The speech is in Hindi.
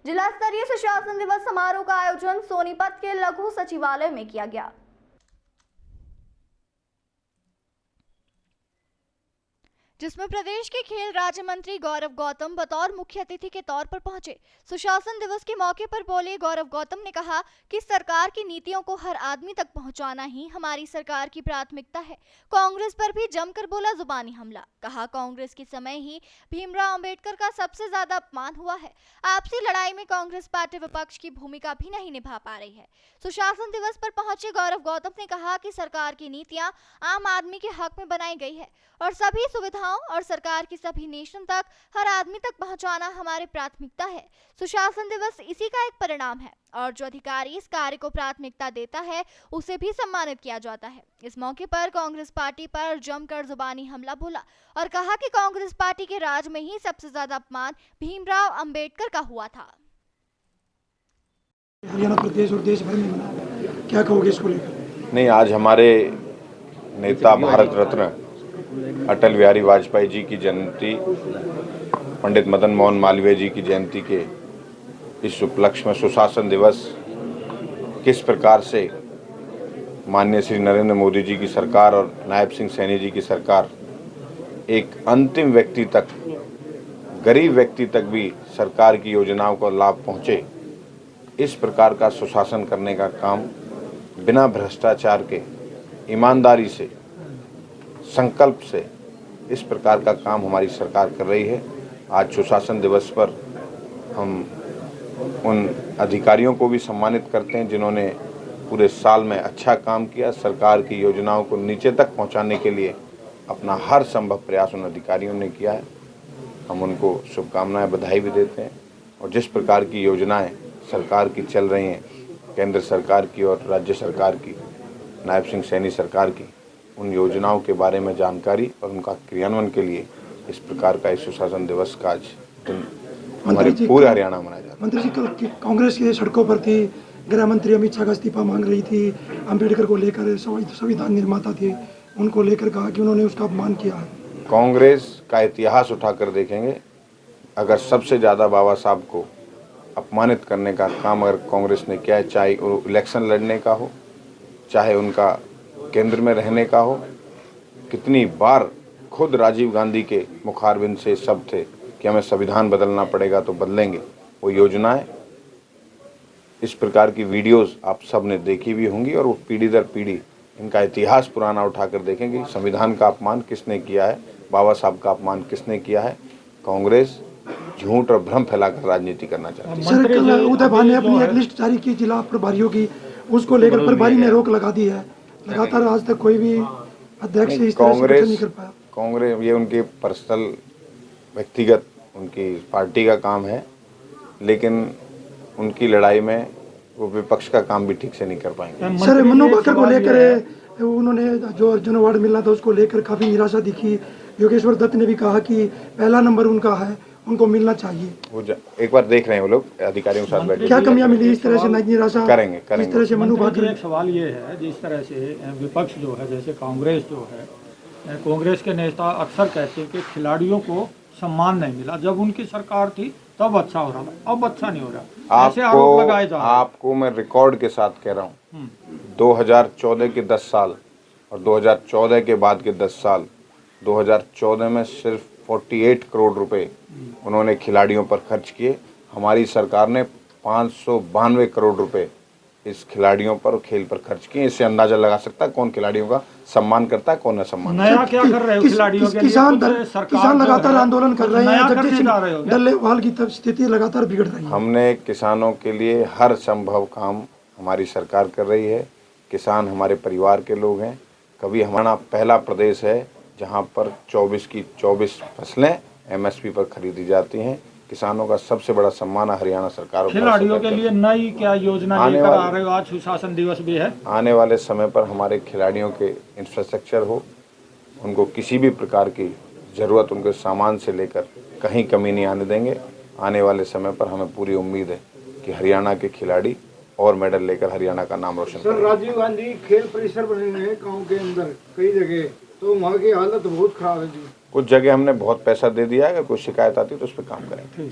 जिला स्तरीय सुशासन दिवस समारोह का आयोजन सोनीपत के लघु सचिवालय में किया गया, जिसमें प्रदेश के खेल राज्य मंत्री गौरव गौतम बतौर मुख्य अतिथि के तौर पर पहुंचे। सुशासन दिवस के मौके पर बोले गौरव गौतम ने कहा कि सरकार की नीतियों को हर आदमी तक पहुंचाना ही हमारी सरकार की प्राथमिकता है। कांग्रेस पर भी जमकर बोला जुबानी हमला, कहा कांग्रेस के समय ही भीमराव अंबेडकर का सबसे ज्यादा अपमान हुआ है। आपसी लड़ाई में कांग्रेस पार्टी विपक्ष की भूमिका भी नहीं निभा पा रही है। सुशासन दिवस पर पहुंचे गौरव गौतम ने कहा कि सरकार की नीतियां आम आदमी के हक में बनाई गई है और सभी सुविधाओं और सरकार की सभी नेशन तक हर आदमी तक पहुंचाना हमारी प्राथमिकता है। सुशासन दिवस इसी का एक परिणाम है और जो अधिकारी इस कार्य को प्राथमिकता देता है उसे भी सम्मानित किया जाता है। इस मौके पर कांग्रेस पार्टी पर जमकर जुबानी हमला बोला और कहा कि कांग्रेस पार्टी के राज में ही सबसे ज्यादा अपमान भीमराव अंबेडकर का हुआ था। हरियाणा प्रदेश और देश भर में मना, क्या कहोगे इसको लेकर? नहीं, आज हमारे नेता भारत रत्न अटल बिहारी वाजपेयी जी की जयंती, पंडित मदन मोहन मालवीय जी की जयंती के इस उपलक्ष्य में सुशासन दिवस किस प्रकार से माननीय श्री नरेंद्र मोदी जी की सरकार और नायब सिंह सैनी जी की सरकार एक अंतिम व्यक्ति तक, गरीब व्यक्ति तक भी सरकार की योजनाओं का लाभ पहुंचे, इस प्रकार का सुशासन करने का काम बिना भ्रष्टाचार के, ईमानदारी से, संकल्प से इस प्रकार का काम हमारी सरकार कर रही है। आज सुशासन दिवस पर हम उन अधिकारियों को भी सम्मानित करते हैं जिन्होंने पूरे साल में अच्छा काम किया, सरकार की योजनाओं को नीचे तक पहुंचाने के लिए अपना हर संभव प्रयास उन अधिकारियों ने किया है। हम उनको शुभकामनाएं, बधाई भी देते हैं। और जिस प्रकार की योजनाएं सरकार की चल रही हैं, केंद्र सरकार की और राज्य सरकार की, नायब सिंह सैनी सरकार की, उन योजनाओं के बारे में जानकारी और उनका क्रियान्वयन के लिए इस प्रकार का इस सुशासन दिवस का आज दिन हमारे पूरे हरियाणा मनाया जाता है। मंत्री जी, कल कांग्रेस के सड़कों पर थी, गृह मंत्री अमित शाह का इस्तीफा मांग रही थी, अंबेडकर को लेकर संविधान निर्माता थे, उनको लेकर कहा कि उन्होंने उसका अपमान किया है। कांग्रेस का इतिहास उठाकर देखेंगे, अगर सबसे ज़्यादा बाबा साहब को अपमानित करने का काम अगर कांग्रेस ने किया है, चाहे वो इलेक्शन लड़ने का हो, चाहे उनका केंद्र में रहने का हो, कितनी बार खुद राजीव गांधी के मुखारबिंद से शब्द थे कि हमें संविधान बदलना पड़ेगा तो बदलेंगे। वो योजनाएं, इस प्रकार की वीडियोस आप सब ने देखी भी होंगी और वो पीढ़ी दर पीढ़ी इनका इतिहास पुराना उठाकर देखेंगे। संविधान का अपमान किसने किया है, बाबा साहब का अपमान किसने किया है। कांग्रेस झूठ और भ्रम फैलाकर राजनीति करना चाहती है। सर, कल उदय भान ने अपनी एक लिस्ट जारी की जिला प्रभारियों की, उसको लेकर प्रभारी ने रोक लगा दी है। लगातार आज तक कोई भी अध्यक्ष इस तरह से कुछ नहीं कर पाया। कांग्रेस ये उनके पर्सनल, व्यक्तिगत उनकी पार्टी का काम है, लेकिन उनकी लड़ाई में वो विपक्ष का काम भी ठीक से नहीं कर पाएंगे। सर, मनु भाकर को लेकर उन्होंने जो अर्जुन अवार्ड मिलना था उसको लेकर काफी निराशा दिखी। योगेश्वर दत्त ने भी कहा कि पहला नंबर उनका है, उनको मिलना चाहिए। वो एक बार देख रहे हैं वो लोग अधिकारियों के साथ बैठे, क्या कमियां मिली इस तरह से निराशा करेंगे। इस तरह से मनु भाकर। एक सवाल ये है, जिस तरह से विपक्ष जो है, जैसे कांग्रेस जो है, कांग्रेस के नेता अक्सर कहते हैं कि खिलाड़ियों को सम्मान नहीं मिला, जब उनकी सरकार थी तब अच्छा हो रहा था, अब अच्छा नहीं हो रहा, ऐसे आरोप लगाए जा रहे हैं। आपको मैं रिकॉर्ड के साथ कह रहा हूँ, 2014 के 10 साल और 2014 के बाद के 10 साल, 2014 में सिर्फ 48 करोड़ रुपए उन्होंने खिलाड़ियों पर खर्च किए। हमारी सरकार ने 592 करोड़ रुपए इस खिलाड़ियों पर, खेल पर खर्च किए। इससे अंदाजा लगा सकता है कौन खिलाड़ियों का सम्मान करता है, कौन असम्मान। नया क्या कर रहे हो खिलाड़ियों के लिए? किसान लगातार आंदोलन कर रहे हैं, जबकि डल्लेवाल की स्थिति लगातार बिगड़ रही है। हमने किसानों के लिए हर संभव काम हमारी सरकार कर रही है। किसान हमारे परिवार के लोग हैं। कभी हमारा पहला प्रदेश है जहां पर 24 की 24 फसलें MSP पर खरीदी जाती हैं। किसानों का सबसे बड़ा सम्मान हरियाणा सरकार। खिलाड़ियों के लिए नई क्या योजना लेकर आ रहे हो? आज सुशासन दिवस भी है। आने वाले समय पर हमारे खिलाड़ियों के इंफ्रास्ट्रक्चर हो, उनको किसी भी प्रकार की ज़रूरत, उनके सामान से लेकर कहीं कमी नहीं आने देंगे। आने वाले समय पर हमें पूरी उम्मीद है कि हरियाणा के खिलाड़ी और मेडल लेकर हरियाणा का नाम रोशन करेंगे। राजीव गांधी खेल परिसर बने हैं गाँव के अंदर कई जगह, तो वहाँ की हालत बहुत खराब है जी। कुछ जगह हमने बहुत पैसा दे दिया है, अगर कोई शिकायत आती है तो उस पर काम करेंगे।